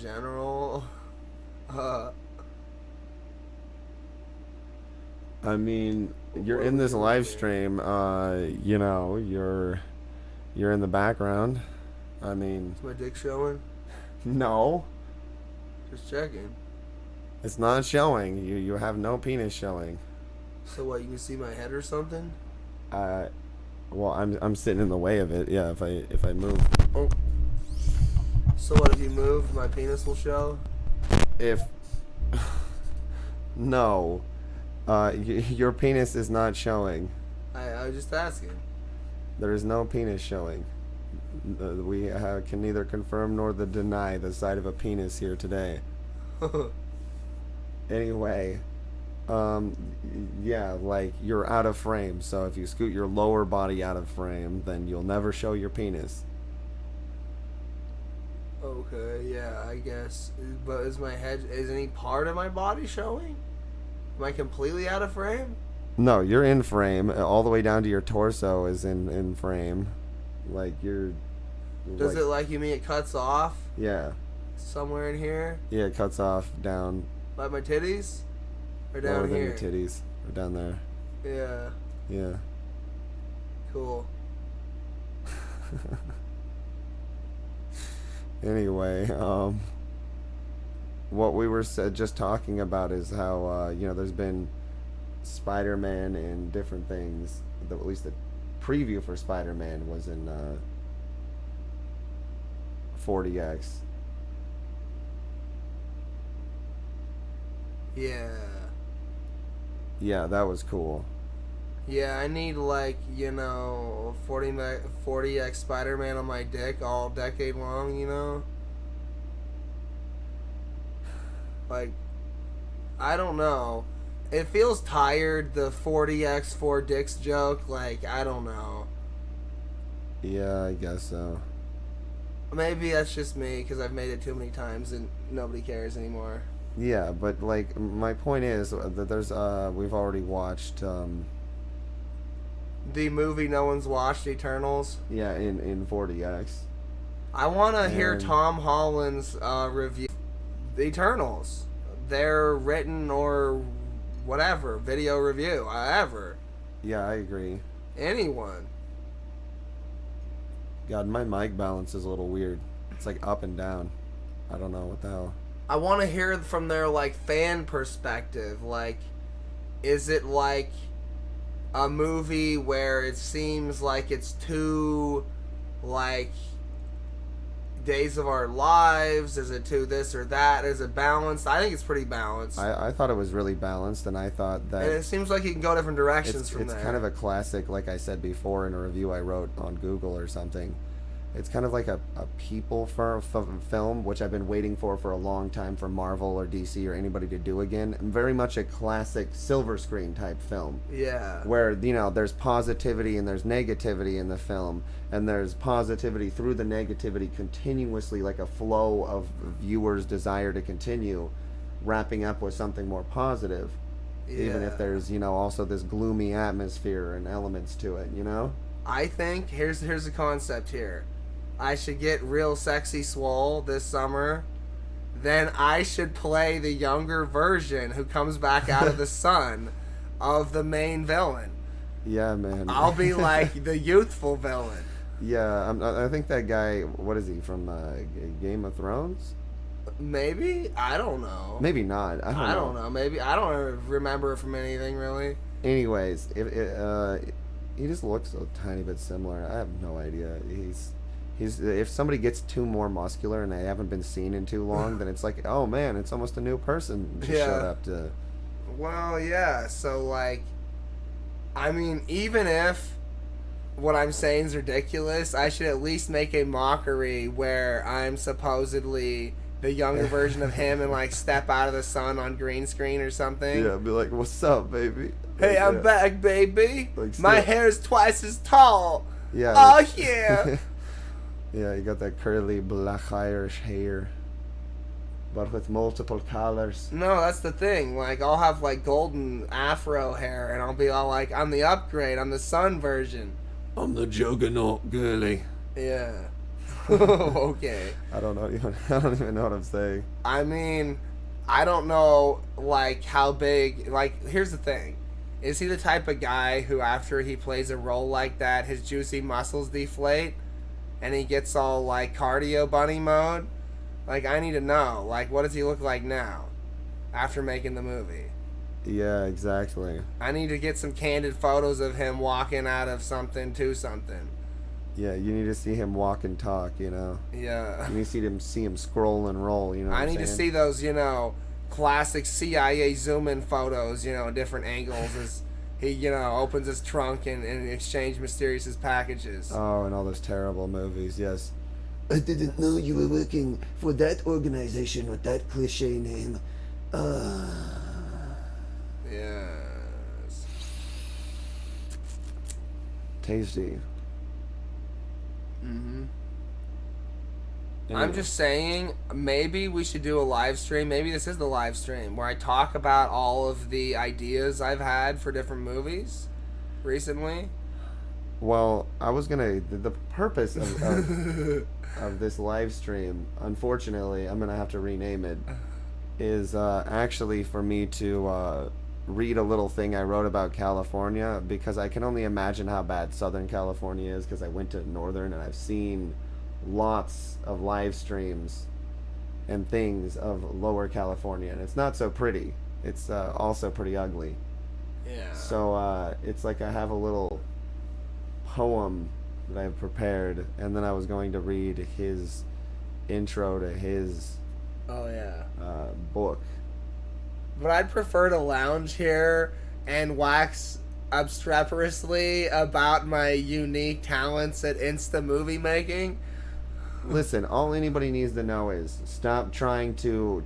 general. I mean, you're in this live stream. You're in the background. I mean, Is my dick showing? no, Just checking. it's not showing. You have no penis showing. So what? You can see my head or something? Uh, well, I'm sitting in the way of it. Yeah, if I move. Oh. So what? If you move, my penis will show. If no, your penis is not showing. I was just asking. There is no penis showing. We can neither confirm nor deny the sight of a penis here today. Anyway, yeah, like you're out of frame. So if you scoot your lower body out of frame, then you'll never show your penis. Okay, yeah, I guess. But is any part of my body showing? Am I completely out of frame? No, you're in frame. All the way down to your torso is in frame. Like you're. Does you mean it cuts off? Yeah. Somewhere in here? Yeah, it cuts off down. By my titties? Or down Lower here? than your titties. Or down there. Yeah. Yeah. Cool. Anyway, what we were just talking about is how there's been SpiderMan and different things. At least the preview for SpiderMan was in 40X. Yeah. Yeah, that was cool. Yeah, I need 40x Spider-Man on my dick all decade long, Like, I don't know. It feels tired, the 40x 4 dicks joke. Like, I don't know. Yeah, I guess so. Maybe that's just me because I've made it too many times and nobody cares anymore. Yeah, but like my point is that there's we've already watched the movie no one's watched, Eternals. Yeah, in 40X. I want to hear Tom Holland's review. The Eternals. Their written or whatever video review ever. Yeah, I agree. Anyone. God, my mic balance is a little weird. It's like up and down. I don't know what the hell. I want to hear from their fan perspective. Like, is it like a movie where it seems like it's too Days of Our Lives? Is it too this or that? Is it balanced? I think it's pretty balanced. I thought it was really balanced, and I thought that... And it seems like you can go different directions from there. It's kind of a classic, like I said before in a review I wrote on Google or something. It's kind of like a people film, which I've been waiting for a long time for Marvel or DC or anybody to do again. And very much a classic silver screen type film. Yeah. Where, there's positivity and there's negativity in the film. And there's positivity through the negativity continuously, like a flow of viewers' desire to continue, wrapping up with something more positive. Yeah. Even if there's, also this gloomy atmosphere and elements to it, I think, here's the concept here. I should get real sexy swole this summer. Then I should play the younger version who comes back out of the sun of the main villain. Yeah, man. I'll be like the youthful villain. Yeah, I think that guy, what is he, from Game of Thrones? Maybe? I don't know. Maybe not. I don't know. Maybe. I don't remember from anything, really. Anyways, he just looks a tiny bit similar. I have no idea. He's if somebody gets too more muscular and they haven't been seen in too long, then it's like, oh man, it's almost a new person just showed up to. Well, yeah. So I mean, even if what I'm saying is ridiculous, I should at least make a mockery where I'm supposedly the younger version of him and step out of the sun on green screen or something. Yeah, be like, what's up, baby? Hey, I'm back, baby. My hair's twice as tall. Yeah. Oh, yeah. Yeah, you got that curly black Irish hair, but with multiple colors. No, that's the thing. I'll have golden afro hair, and I'll be all I'm the upgrade. I'm the sun version. I'm the juggernaut girly. Yeah. Okay. I don't know even. I don't even know what I'm saying. I mean, I don't know, like, how big. Like, here's the thing. Is he the type of guy who, after he plays a role like that, his juicy muscles deflate and he gets all, like, cardio bunny mode? Like, I need to know. Like, what does he look like now after making the movie? Yeah, exactly. I need to get some candid photos of him walking out of something to something. Yeah, you need to see him walk and talk. You know. Yeah. You need to see him scroll and roll. You know. What I I'm need to saying? see those, classic CIA zoom in photos, different angles as he, opens his trunk and in exchange mysterious packages. Oh, and all those terrible movies. Yes. I didn't know you were working for that organization with that cliche name. Yes. Tasty. Mm-hmm. Anyway. I'm just saying, maybe we should do a live stream. Maybe this is the live stream where I talk about all of the ideas I've had for different movies recently. Well, I was gonna. The purpose of this live stream, unfortunately, I'm gonna have to rename it, is actually for me to read a little thing I wrote about California, because I can only imagine how bad Southern California is, because I went to Northern and I've seen lots of live streams and things of Lower California, and it's not so pretty. It's also pretty ugly. Yeah. So it's like I have a little poem that I have prepared, and then I was going to read his intro to his Oh, yeah. book. But I'd prefer to lounge here and wax obstreperously about my unique talents at Insta movie making. Listen, all anybody needs to know is stop trying to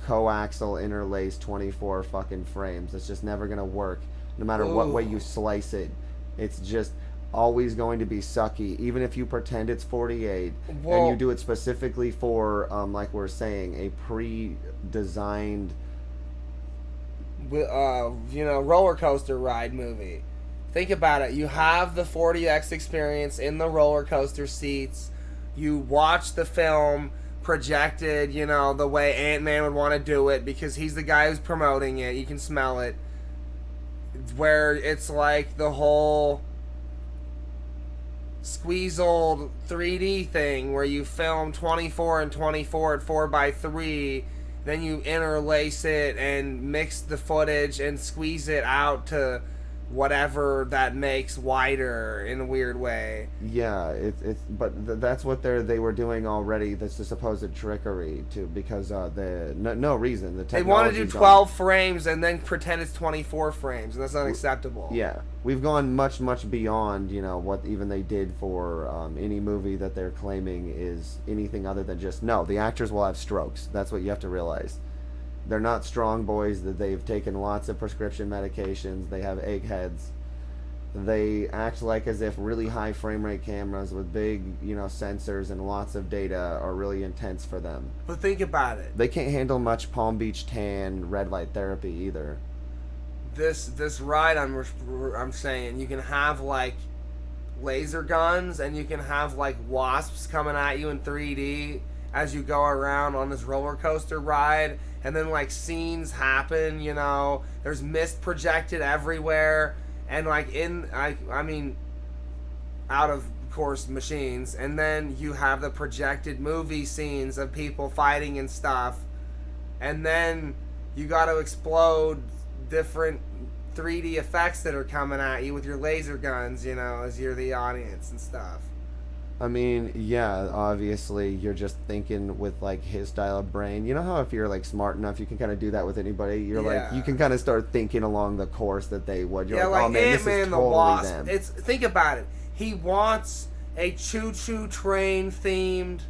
coaxial interlace 24 fucking frames. It's just never gonna work. No matter what way you slice it, it's just always going to be sucky. Even if you pretend it's 48 and you do it specifically for, like we're saying, a pre-designed, roller coaster ride movie. Think about it. You have the 40X experience in the roller coaster seats. You watch the film projected, the way Ant-Man would want to do it because he's the guy who's promoting it. You can smell it. Where it's like the whole squeezed 3D thing where you film 24 and 24 at 4x3, then you interlace it and mix the footage and squeeze it out to whatever that makes wider in a weird way. yeah, that's what they were doing already. That's the supposed trickery too, because no reason the They want to do technology's 12 frames and then pretend it's 24 frames, and that's unacceptable. Yeah, we've gone much beyond what even they did for any movie that they're claiming is anything other than just the actors will have strokes. That's what you have to realize. They're not strong boys. That they've taken lots of prescription medications. They have eggheads. They act like as if really high frame rate cameras with big sensors and lots of data are really intense for them. But think about it. They can't handle much Palm Beach tan red light therapy either. This ride I'm saying, you can have like laser guns and you can have like wasps coming at you in 3D as you go around on this roller coaster ride, and then like scenes happen, there's mist projected everywhere, and like I mean out of course machines, and then you have the projected movie scenes of people fighting and stuff, and then you got to explode different 3D effects that are coming at you with your laser guns, as you're the audience and stuff. I mean, yeah, obviously you're just thinking with like his style of brain. You know how if you're like smart enough, you can kind of do that with anybody. You're like, you can kind of start thinking along the course that they would. You're like, oh man, this is Ant-Man totally the Wasp. them. Think about it. He wants a choo-choo train themed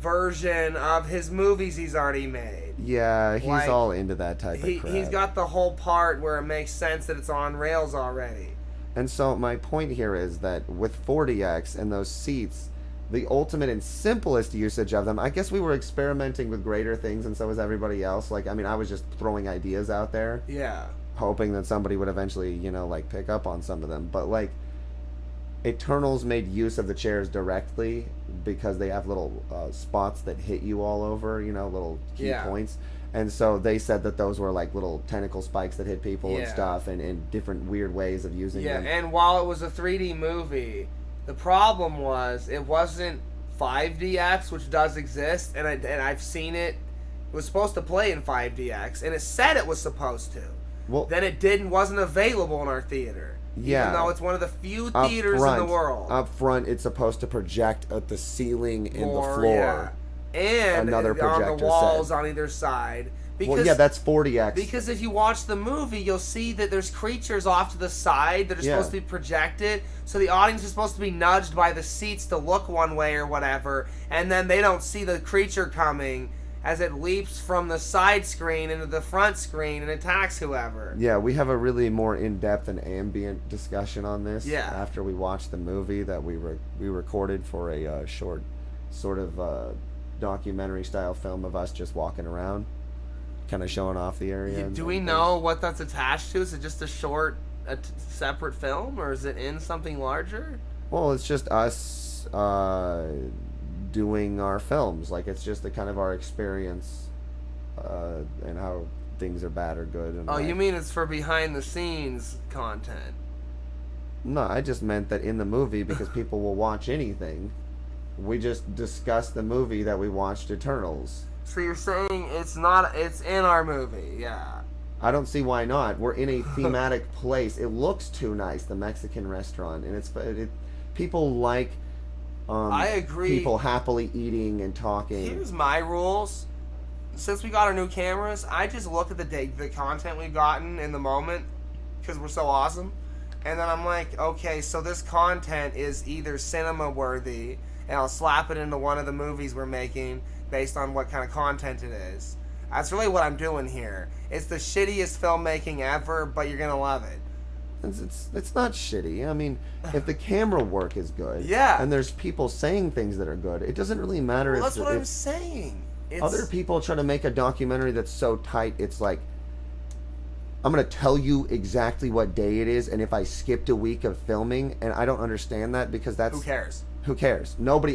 version of his movies he's already made. Yeah, he's like, all into that type of crap. He's got the whole part where it makes sense that it's on rails already. And so my point here is that with 40X and those seats, the ultimate and simplest usage of them, I guess we were experimenting with greater things and so was everybody else. Like, I mean, I was just throwing ideas out there. Yeah. Hoping that somebody would eventually, like pick up on some of them. But like, Eternals made use of the chairs directly because they have little spots that hit you all over, little key Yeah. points. And so they said that those were like little tentacle spikes that hit people and Yeah. stuff, and different weird ways of using Yeah, them. and while it was a 3D movie, the problem was it wasn't 5DX, which does exist, and I've seen it. It was supposed to play in 5DX, and it said it was supposed to. Well, Then it wasn't available in our theater. Yeah. Even though it's one of the few up theaters front, in the world. Up front, it's supposed to project at the ceiling and the floor. Yeah. And Another on projector the walls set. on either side. Because, Well, yeah, that's 40X. Because if you watch the movie, you'll see that there's creatures off to the side that are supposed to be projected. So the audience is supposed to be nudged by the seats to look one way or whatever. And then they don't see the creature coming as it leaps from the side screen into the front screen and attacks whoever. Yeah, we have a really more in-depth and ambient discussion on this. Yeah. After we watched the movie that we recorded for a short, sort of documentary style film of us just walking around, kind of showing off the area. Do we know what that's attached to? Is it just a short, separate film, or is it in something larger? Well, it's just us doing our films. Like, it's just the kind of our experience and how things are bad or good. And Oh, you mean it's for behind the scenes content? No, I just meant that in the movie, because people will watch anything, we just discussed the movie that we watched, Eternals. So you're saying it's in our movie, yeah. I don't see why not. We're in a thematic place. It looks too nice, the Mexican restaurant, and people like I agree. people happily eating and talking. Here's my rules. Since we got our new cameras, I just look at the content we've gotten in the moment because we're so awesome. And then I'm like, okay, so this content is either cinema worthy, and I'll slap it into one of the movies we're making based on what kind of content it is. That's really what I'm doing here. It's the shittiest filmmaking ever, but you're gonna love it. It's not shitty. I mean, if the camera work is good, Yeah. and there's people saying things that are good, it doesn't really matter Well, that's what I'm if saying. other people try to make a documentary that's so tight. It's like, I'm going to tell you exactly what day it is, and if I skipped a week of filming, and I don't understand that, because that's... Who cares? Who cares? Nobody